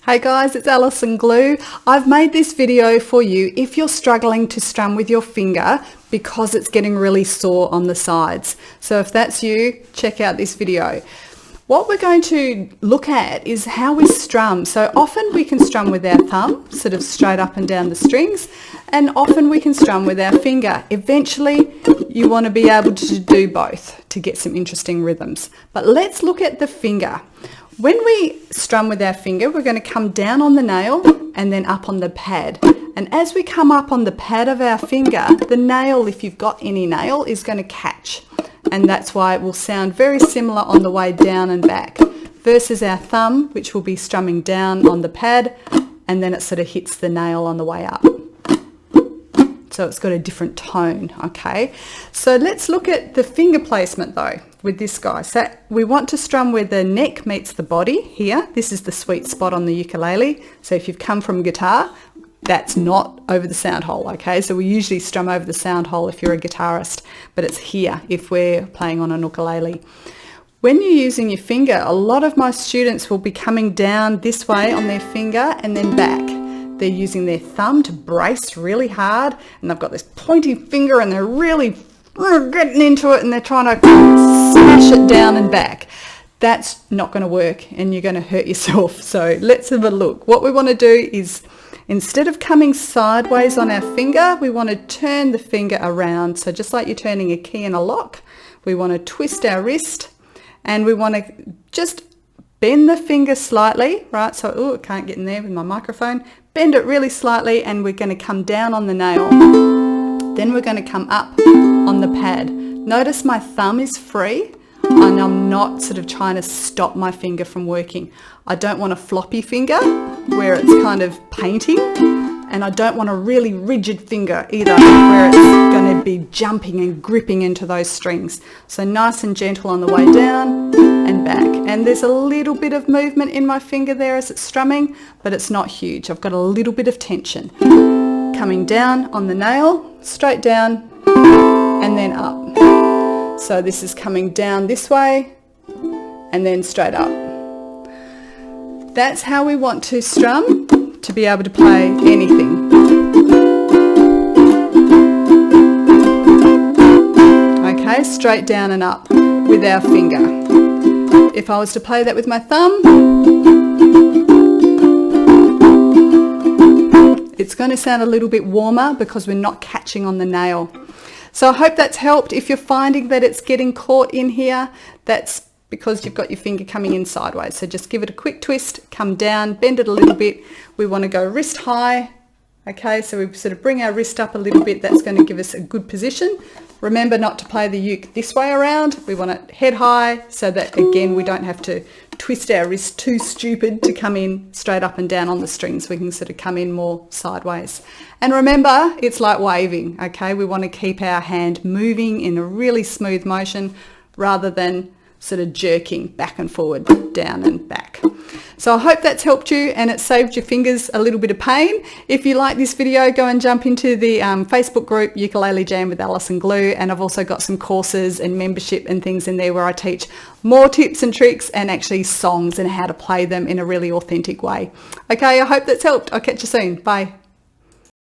Hey guys, it's Alison Glew. I've made this video for you if you're struggling to strum with your finger because it's getting really sore on the sides. So if that's you, check out this video. What we're going to look at is how we strum. So often we can strum with our thumb, sort of straight up and down the strings, and often we can strum with our finger. Eventually, you want to be able to do both to get some interesting rhythms. But let's look at the finger. When we strum with our finger, we're going to come down on the nail and then up on the pad. And as we come up on the pad of our finger, the nail, if you've got any nail, is going to catch. And that's why it will sound very similar on the way down and back versus our thumb, which will be strumming down on the pad, and then it sort of hits the nail on the way up. So it's got a different tone, okay? So let's look at the finger placement though with this guy. So we want to strum where the neck meets the body here. This is the sweet spot on the ukulele. So if you've come from guitar, that's not over the sound hole, okay? So we usually strum over the sound hole if you're a guitarist, but it's here if we're playing on an ukulele. When you're using your finger, a lot of my students will be coming down this way on their finger and then back. They're using their thumb to brace really hard, and they've got this pointy finger and they're really getting into it and they're trying to smash it down and back. That's not going to work and you're going to hurt yourself. So let's have a look. What we want to do is, instead of coming sideways on our finger, we want to turn the finger around. So just like you're turning a key in a lock, we want to twist our wrist and we want to just bend the finger slightly, right? So, oh, I can't get in there with my microphone. Bend it really slightly and we're going to come down on the nail. Then we're going to come up on the pad. Notice my thumb is free and I'm not sort of trying to stop my finger from working. I don't want a floppy finger where it's kind of painting, and I don't want a really rigid finger either where it's going to be jumping and gripping into those strings. So nice and gentle on the way down and back. And there's a little bit of movement in my finger there as it's strumming, but it's not huge. I've got a little bit of tension. Coming down on the nail, straight down and then up. So this is coming down this way and then straight up. That's how we want to strum to be able to play anything. Okay, straight down and up with our finger. If I was to play that with my thumb, it's going to sound a little bit warmer because we're not catching on the nail. So I hope that's helped. If you're finding that it's getting caught in here, that's because you've got your finger coming in sideways. So just give it a quick twist, come down, bend it a little bit. We want to go wrist high. Okay, so we sort of bring our wrist up a little bit. That's going to give us a good position. Remember not to play the uke this way around. We want it head high so that, again, we don't have to twist our wrist too stupid to come in straight up and down on the strings. We can sort of come in more sideways. And remember, it's like waving, okay? We want to keep our hand moving in a really smooth motion rather than sort of jerking back and forward, down and back. So I hope that's helped you and it saved your fingers a little bit of pain. If you like this video, go and jump into the Facebook group Ukulele Jam with Alison Glew, and I've also got some courses and membership and things in there where I teach more tips and tricks and actually songs and how to play them in a really authentic way. Okay, I hope that's helped. I'll catch you soon. Bye.